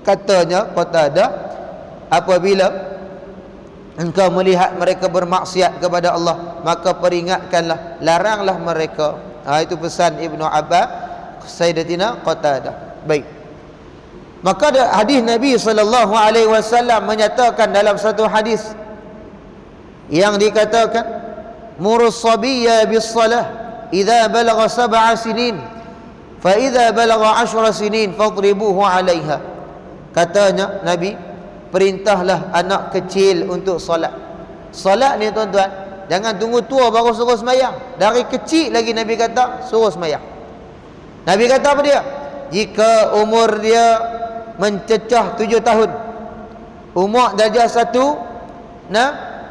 Katanya kata ada apabila engkau melihat mereka bermaksiat kepada Allah, maka peringatkanlah, laranglah mereka. Itu pesan Ibnu Abbas, Sayyidatina Qatadah. Baik. Maka ada hadis Nabi sallallahu alaihi wasallam menyatakan dalam satu hadis yang dikatakan, murus sabiyya bis salah idza balagha 7 sinin fa idza balagha 10 sinin fadribuhu 'alaiha. Katanya Nabi, perintahlah anak kecil untuk solat. Solat ni tuan-tuan, jangan tunggu tua baru suruh semayang. Dari kecil lagi Nabi kata suruh semayang. Nabi kata apa dia? Jika umur dia mencecah 7 tahun, umur darjah 1,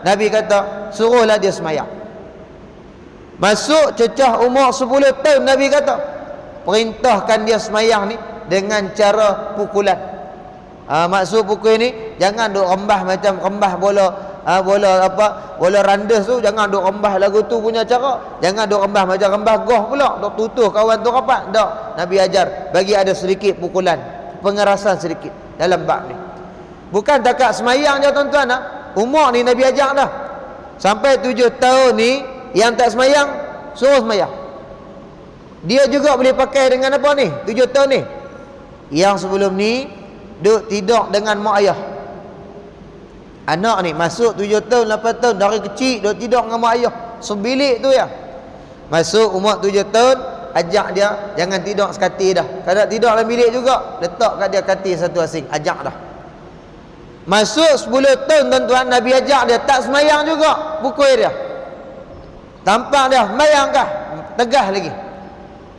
Nabi kata suruhlah dia semayang. Masuk cecah umur 10 tahun, Nabi kata perintahkan dia semayang ni dengan cara pukulan. Maksud pukul ni jangan duk rembah macam rembah bola randes tu, jangan duk rembah lagu tu punya cara. Jangan duk rembah macam rembah golf pula, duk tutuh kawan tu rapat. Tak, Nabi ajar bagi ada sedikit pukulan, pengerasan sedikit dalam bab ni. Bukan takat semayang je tuan-tuan, umur ni Nabi ajar dah. Sampai 7 tahun ni yang tak semayang suruh semayang. Dia juga boleh pakai dengan apa ni 7 tahun ni. Yang sebelum ni duk tidur dengan mak ayah. Anak ni masuk 7 tahun 8 tahun, dari kecil duk tidur dengan mak ayah sebilik tu ya. Masuk umur 7 tahun, ajak dia jangan tidur sekati dah. Kalau tidur dalam bilik juga, letak kat dia katil satu asing, ajak dah. Masuk 10 tahun tuan-tuan, Nabi ajak dia tak semayang juga, pukul dia. Tampak dia semayang kah? Tegah lagi.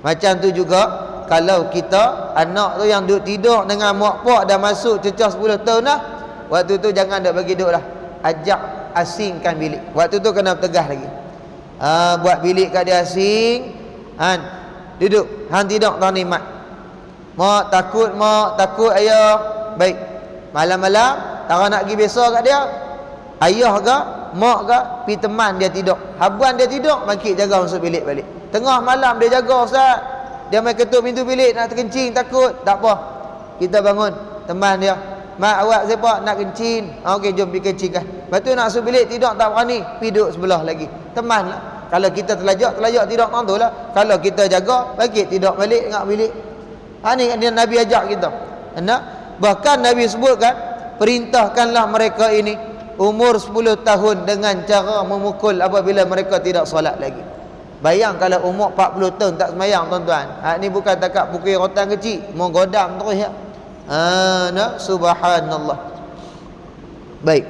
Macam tu juga kalau kita anak tu yang duduk tidur dengan mak pak dah masuk cecah 10 tahun dah, waktu tu jangan dak bagi duduk dah. Ajak asingkan bilik. Waktu tu kena tegah lagi. Buat bilik kat dia asing. Duduk. Hang tidur tak nikmat. Mak takut ayah. Baik. Malam-malam tak nak pergi biasa kat dia. Ayah ke, mak ke, pi teman dia tidur. Habuan dia tidur, makik jaga masuk bilik balik. Tengah malam dia jaga, ustaz. Dia main ketuk pintu bilik nak terkencing, takut. Tak apa, kita bangun teman dia. Mak, awak siapa nak kencing? Okey, jom pergi kencingkan. Lepas tu nak masuk bilik tidur tak berani, pergi duduk sebelah lagi. Teman lah. Kalau kita terlajak tidur tu lah. Kalau kita jaga, bagi tidur balik ngak bilik. Ni dia Nabi ajak kita. Bahkan Nabi sebutkan, perintahkanlah mereka ini umur 10 tahun dengan cara memukul apabila mereka tidak solat lagi. Bayang kalau umur 40 tahun tak semayang tuan-tuan. Ni bukan takat pukul rotan kecil, mau godam terus ya. Subhanallah. Baik.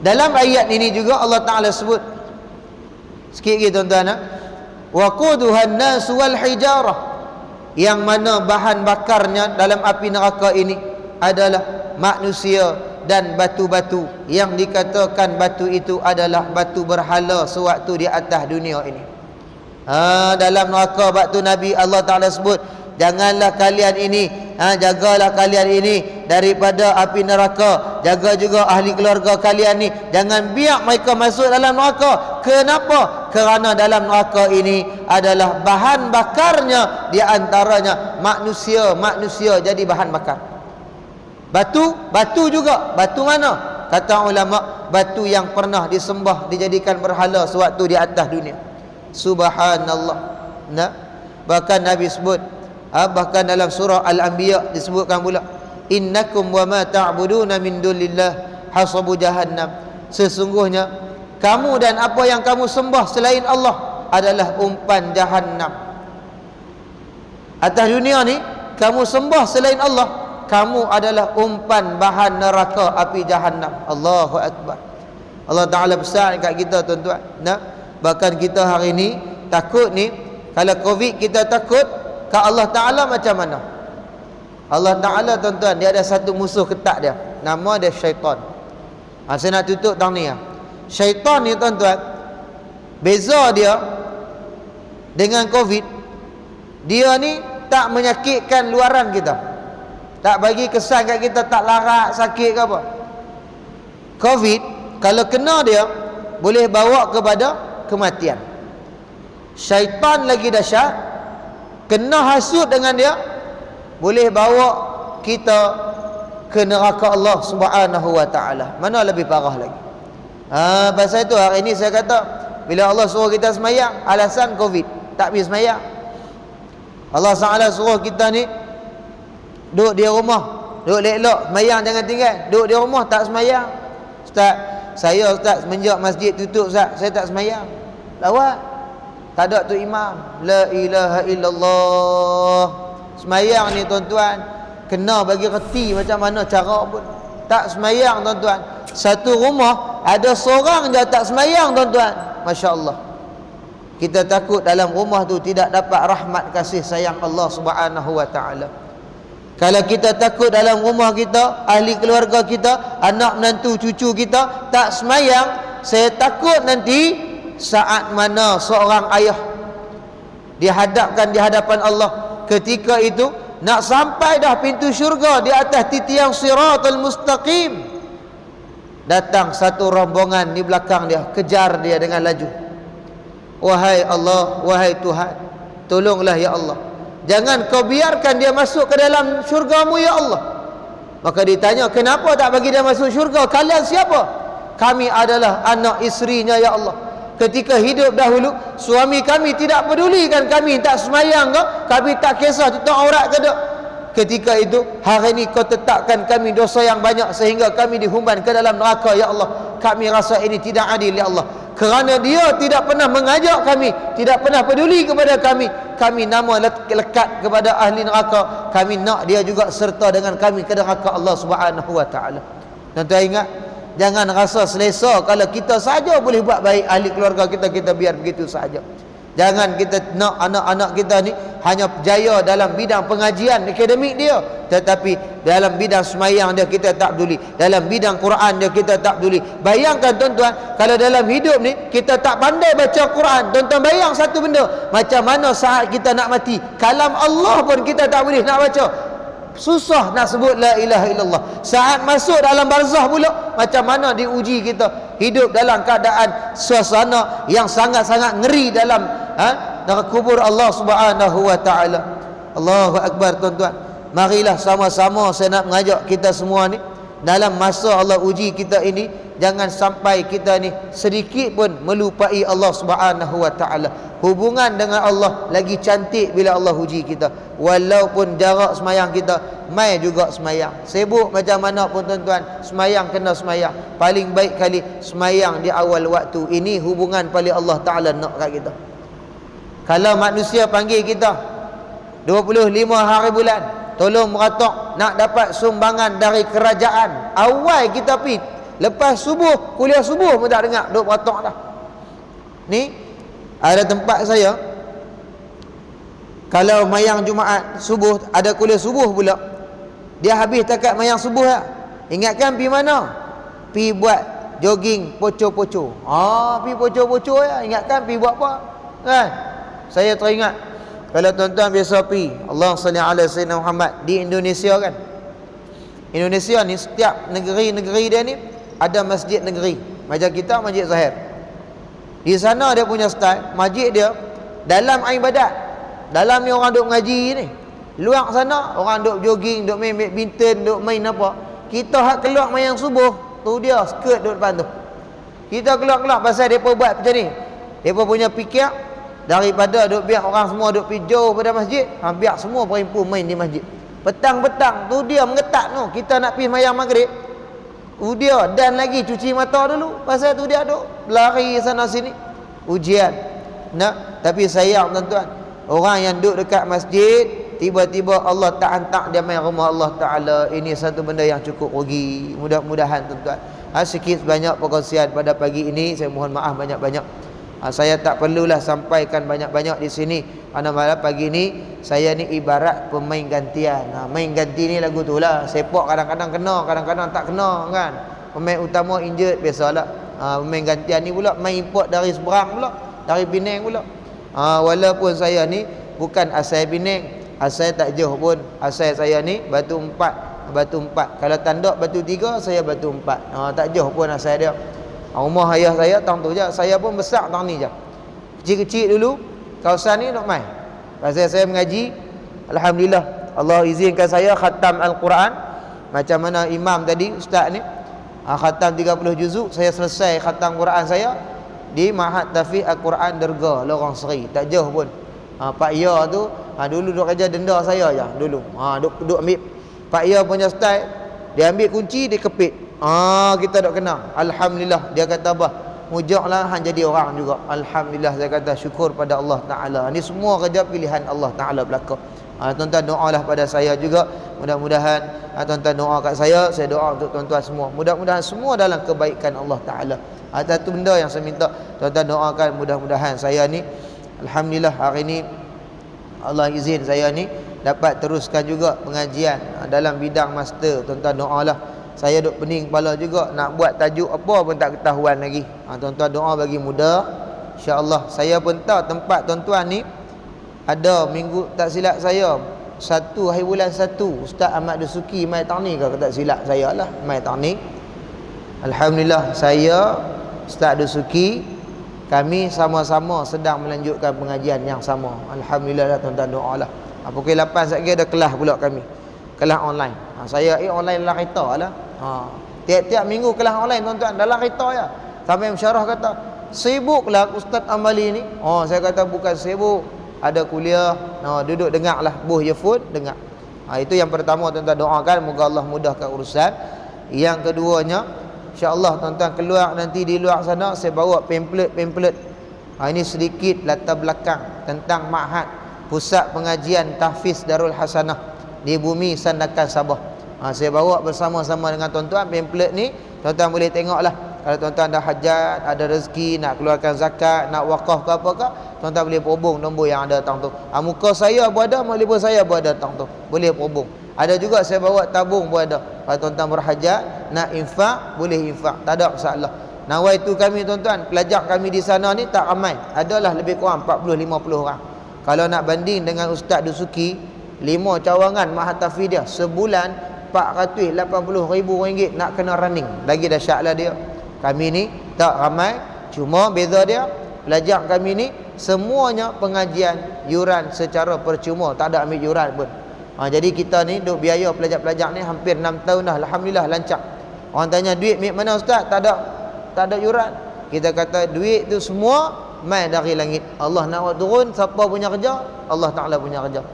Dalam ayat ini juga Allah Taala sebut sikit lagi tuan-tuan, waquduhan nas wal hijarah, yang mana bahan bakarnya dalam api neraka ini adalah manusia dan batu-batu, yang dikatakan batu itu adalah batu berhala sewaktu di atas dunia ini. Dalam neraka batu Nabi Allah Ta'ala sebut, janganlah kalian ini, jagalah kalian ini daripada api neraka. Jaga juga ahli keluarga kalian ni, jangan biar mereka masuk dalam neraka. Kenapa? Kerana dalam neraka ini adalah bahan bakarnya, di antaranya manusia jadi bahan bakar. Batu juga. Batu mana? Kata ulama, batu yang pernah disembah, dijadikan berhala sewaktu di atas dunia. Subhanallah. Bahkan Nabi sebut, bahkan dalam surah Al-Anbiya disebutkan pula, innakum wa ma ta'buduna min dunillah hasabu jahannam. Sesungguhnya kamu dan apa yang kamu sembah selain Allah adalah umpan jahannam. Atas dunia ni kamu sembah selain Allah, kamu adalah umpan bahan neraka api jahannam. Allahu Akbar. Allah Ta'ala besar kat kita tuan-tuan. Bahkan kita hari ni takut ni, kalau Covid kita takut, ke Allah Ta'ala macam mana? Allah Ta'ala tuan-tuan, dia ada satu musuh ketat dia, nama dia syaitan. Saya nak tutup tang ni. Syaitan ni tuan-tuan, beza dia dengan Covid, dia ni tak menyakitkan luaran kita, tak bagi kesan kat kita tak larat, sakit ke apa. Covid kalau kena dia boleh bawa kepada kematian. Syaitan lagi dahsyat, kena hasut dengan dia boleh bawa kita ke neraka Allah Subhanahu wa taala. Mana lebih parah lagi? Pasal itu hari ini saya kata, bila Allah suruh kita semayang, alasan Covid, tak pergi semayang. Allah SWT suruh kita ni duduk di rumah, duduk elok, semayang jangan tinggal. Duduk di rumah tak semayang. Ustaz, saya Ustaz semenjak masjid tutup Ustaz, saya tak semayang. Lawak, tak ada tu imam. La ilaha illallah. Semayang ni tuan-tuan, kena bagi reti macam mana cara pun. Tak semayang tuan-tuan. Satu rumah ada seorang je tak semayang tuan-tuan. Masya Allah. Kita takut dalam rumah tu tidak dapat rahmat kasih sayang Allah Subhanahu wa ta'ala. Kalau kita takut dalam rumah kita, ahli keluarga kita, anak menantu cucu kita tak semayang, saya takut nanti saat mana seorang ayah dihadapkan di hadapan Allah, ketika itu nak sampai dah pintu syurga di atas titiang siratul mustaqim, datang satu rombongan di belakang dia, kejar dia dengan laju. Wahai Allah, wahai Tuhan, tolonglah ya Allah, jangan kau biarkan dia masuk ke dalam syurgamu ya Allah. Maka ditanya, kenapa tak bagi dia masuk syurga? Kalian siapa? Kami adalah anak isterinya ya Allah. Ketika hidup dahulu, suami kami tidak pedulikan kami tak semayang ke, kami tak kisah tentang aurat ke tak. Ketika itu, hari ini kau tetapkan kami dosa yang banyak sehingga kami dihumban ke dalam neraka ya Allah. Kami rasa ini tidak adil ya Allah. Kerana dia tidak pernah mengajak kami, tidak pernah peduli kepada kami, kami nama lekat kepada ahli neraka. Kami nak dia juga serta dengan kami ke neraka Allah Subhanahu wa ta'ala. Tuan-tuan ingat, jangan rasa selesa kalau kita saja boleh buat baik ahli keluarga kita, kita biar begitu saja. Jangan kita nak anak-anak kita ni hanya berjaya dalam bidang pengajian akademik dia, tetapi dalam bidang semayang dia kita tak peduli, dalam bidang Quran dia kita tak peduli. Bayangkan tuan-tuan, kalau dalam hidup ni kita tak pandai baca Quran, tuan-tuan bayang satu benda, macam mana saat kita nak mati, kalam Allah pun kita tak boleh nak baca. Susah nak sebut la ilaha illallah. Saat masuk dalam barzah pula, macam mana diuji kita hidup dalam keadaan suasana yang sangat-sangat ngeri dalam dalam kubur Allah Subhanahu wa ta'ala. Allahu akbar tuan-tuan. Marilah sama-sama saya nak mengajak kita semua ni, dalam masa Allah uji kita ini, jangan sampai kita ni sedikit pun melupai Allah Subhanahu wa ta'ala. Hubungan dengan Allah lagi cantik bila Allah uji kita. Walaupun jarak semayang kita, mai juga semayang. Sibuk macam mana pun tuan-tuan, semayang kena semayang. Paling baik kali semayang di awal waktu. Ini hubungan paling Allah Ta'ala nak kat kita. Kalau manusia panggil kita 25 hari bulan, tolong meratok nak dapat sumbangan dari kerajaan, awal kita pergi, lepas subuh, kuliah subuh pun tak dengar, duk meratok dah. Ni ada tempat saya, kalau mayang Jumaat subuh, ada kuliah subuh pula, dia habis takat mayang subuh lah. Ingatkan pergi mana? Pergi buat jogging poco-poco. Pergi poco-poco ya. Ingatkan pergi buat apa? Kan? Saya teringat, kalau tuan-tuan biasa pergi, Allah salli ala Sayyidina Muhammad, di Indonesia kan, Indonesia ni setiap negeri-negeri dia ni ada masjid negeri. Macam kita Masjid Zahir, di sana dia punya style masjid dia dalam ibadat. Dalam ni orang duk ngaji ni, luar sana orang duk jogging, duk main badminton, duk main apa. Kita hak keluar mayang subuh tu, dia skirt duk depan tu. Kita keluar-keluar pasal depa buat macam ni. Depa punya fikir, daripada duk biar orang semua duk pergi jauh pada masjid, biar semua berhimpun main di masjid. Petang-petang tu dia mengetat tu, kita nak pergi mayang maghrib, dia dan lagi cuci mata dulu, pasal tu dia duk lari sana sini ujian. Tapi sayang tuan-tuan, orang yang duduk dekat masjid, tiba-tiba Allah tak hantar dia main rumah Allah Ta'ala. Ini satu benda yang cukup rugi. Mudah-mudahan tuan-tuan, sikit banyak perkongsian pada pagi ini, saya mohon maaf banyak-banyak. Saya tak perlulah sampaikan banyak-banyak di sini. Malam pagi ni saya ni ibarat pemain gantian. Main ganti ni lagu tu lah. Sepak kadang-kadang kena, kadang-kadang tak kena kan. Pemain utama injured, biasalah. Pemain gantian ni pula main import dari seberang pula, dari Penang pula. Walaupun saya ni bukan asal Penang, asal tak jauh pun. Asal saya ni Batu Empat. Kalau Tanduk Batu Tiga, saya Batu Empat. Tak jauh pun asal dia. Rumah ayah saya tang tu je. Saya pun besar tang ni je. Kecil-kecil dulu kawasan ni nak main. Pasal saya mengaji, alhamdulillah Allah izinkan saya khatam Al-Quran. Macam mana imam tadi, ustaz ni, Khatam 30 juzuk, saya selesai khatam Quran saya di Ma'had Tahfiz Al-Quran Derga Lorong Seri, tak jauh pun. Pak Ya tu dulu duk kerja denda saya je dulu. Duk ambil Pak Ya punya style, dia ambil kunci, dia kepit. Kita duk kenal. Alhamdulillah, dia kata apa? Mujaklah hang jadi orang juga. Alhamdulillah, saya kata syukur pada Allah Taala. Ini semua kerja pilihan Allah Taala belaka. Tuan-tuan doalah pada saya juga. Mudah-mudahan tuan-tuan doa kat saya doa untuk tuan-tuan semua. Mudah-mudahan semua dalam kebaikan Allah Taala. Satu benda yang saya minta tuan-tuan doakan, mudah-mudahan saya ni, alhamdulillah hari ni Allah izin saya ni dapat teruskan juga pengajian dalam bidang master. Tuan-tuan doalah. Saya duk pening kepala juga nak buat tajuk apa pun tak ketahuan lagi. Tuan-tuan doa bagi mudah, insya-Allah. Saya pun tahu tempat tuan-tuan ni ada minggu tak silap saya 1 hari bulan 1 Ustaz Ahmad Dusuki mai tahni ke tak silap saya lah mai tahni. Alhamdulillah, saya Ustaz Dusuki kami sama-sama sedang melanjutkan pengajian yang sama. Alhamdulillah, tuan-tuan doalah. Pukul 8 satgi ada kelas pula kami. Kelas online. Saya online dalam kereta lah. Tiap-tiap minggu kelas online tuan-tuan dalam kereta ya. Sampai mensyarah kata, "Sibuklah Ustaz Amali ni." Saya kata bukan sibuk. Ada kuliah, duduk dengar lah, buh earphone dengar. Itu yang pertama, tuan-tuan doakan moga Allah mudahkan urusan. Yang keduanya, insya-Allah tuan-tuan keluar nanti di luar sana saya bawa pamphlet. Ini sedikit latar belakang tentang Ma'had Pusat Pengajian Tahfiz Darul Hasanah di Bumi Sandakan Sabah. Saya bawa bersama-sama dengan tuan-tuan pamphlet ni. Tuan-tuan boleh tengoklah. Kalau tuan-tuan ada hajat, ada rezeki, nak keluarkan zakat, nak wakaf ke apakah, tuan-tuan boleh hubung nombor yang ada tang tu. Muka saya berada, telefon saya berada tang tu. Boleh hubung. Ada juga saya bawa tabung berada. Kalau tuan-tuan berhajat, nak infak, boleh infak. Tak ada masalah. Nawai tu kami tuan-tuan, pelajar kami di sana ni tak ramai. Adalah lebih kurang 40-50 orang. Kalau nak banding dengan Ustaz Dusuki, 5 cawangan Ma'had Tahfiz dia sebulan 480,000 ringgit nak kena running. Lagi dahsyatlah dia. Kami ni tak ramai, cuma beza dia pelajar kami ni semuanya pengajian yuran secara percuma, tak ada ambil yuran pun. Jadi kita ni duk biaya pelajar-pelajar ni hampir 6 tahun dah. Alhamdulillah lancar. Orang tanya duit mana Ustaz? Tak ada yuran. Kita kata duit tu semua mai dari langit. Allah nak buat turun, siapa punya kerja? Allah Taala punya kerja.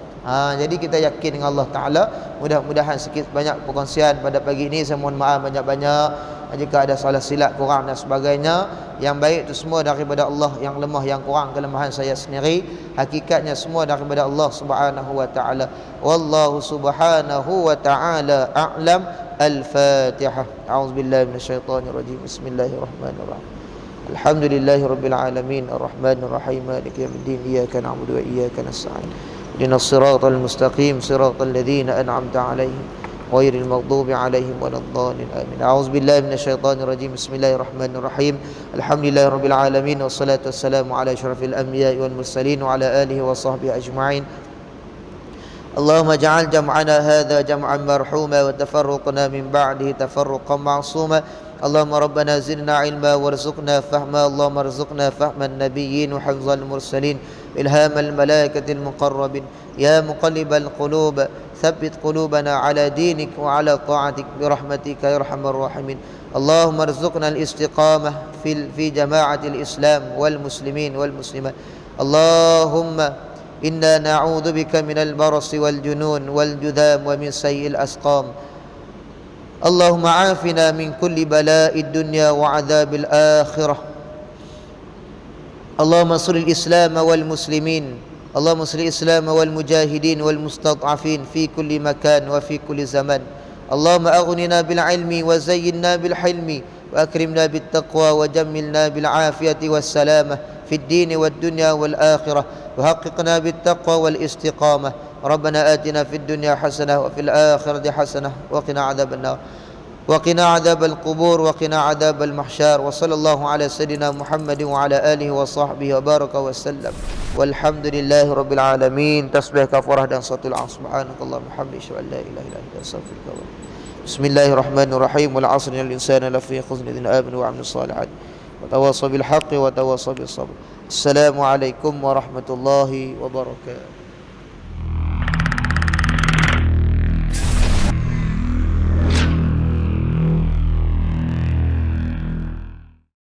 Jadi kita yakin dengan Allah Ta'ala. Mudah-mudahan sikit banyak perkongsian pada pagi ini. Saya mohon maaf banyak-banyak jika ada salah silap, kurang dan sebagainya. Yang baik itu semua daripada Allah, yang lemah, yang kurang kelemahan saya sendiri. Hakikatnya semua daripada Allah Subhanahu wa Ta'ala. Wallahu Subhanahu wa Ta'ala a'lam. Al-Fatihah. A'udzubillahi minasyaitonirrajim. Bismillahirrahmanirrahim. Alhamdulillahirabbil alamin, arrahmanir rahim, maliki yaumiddin, iyyaka na'budu wa iyyaka nasta'in. اهدنا الصراط المستقيم صراط الذين أنعمت عليهم غير المغضوب عليهم ولا الضالين آمين. أعوذ بالله من الشيطان الرجيم. بسم الله الرحمن الرحيم. الحمد لله رب العالمين والصلاة والسلام على أشرف الأنبياء والمرسلين وعلى آله وصحبه أجمعين. اللهم اجعل جمعنا هذا جمعا مرحوما وتفرقنا من بعده تفرقا معصوما. اللهم ربنا زدنا علما وارزقنا فهما. اللهم ارزقنا فهم النبيين وحفظ المرسلين إلهام الملائكة المقربين. يا مقلب القلوب ثبت قلوبنا على دينك وعلى طاعتك برحمتك يا أرحم الراحمين. اللهم ارزقنا الاستقامة في جماعة الإسلام والمسلمين والمسلمات. اللهم إنا نعوذ بك من البرص والجنون والجذام ومن سيء الأسقام. اللهم عافنا من كل بلاء الدنيا وعذاب الآخرة. اللهم انصر الإسلام والمسلمين. اللهم انصر الإسلام والمجاهدين والمستضعفين في كل مكان وفي كل زمان. اللهم أغننا بالعلم وزينا بالحلم وأكرمنا بالتقوى وجملنا بالعافية والسلامة في الدين والدنيا والآخرة وحققنا بالتقوى والاستقامة. ربنا آتنا في الدنيا حسنة وفي الآخرة حسنة وقنا عذاب النار وقنا عذاب القبور وقنا عذاب المحشر. وصلى الله على سيدنا محمد وعلى آله وصحبه وبارك وسلم والحمد لله رب العالمين. Tasbih kafarah dan salatul subhanakallahumma hamdika asyhadu an la ilaha illa anta astaghfiruka wa atubu ilaik. Bismillahirrahmanirrahim. Wal 'asri innal insana lafi khusr illa alladhina amanu wa 'amilus shalihat wa tawassaw bil haqqi wa tawassaw bis sabr. Assalamualaikum warahmatullahi wabarakatuh.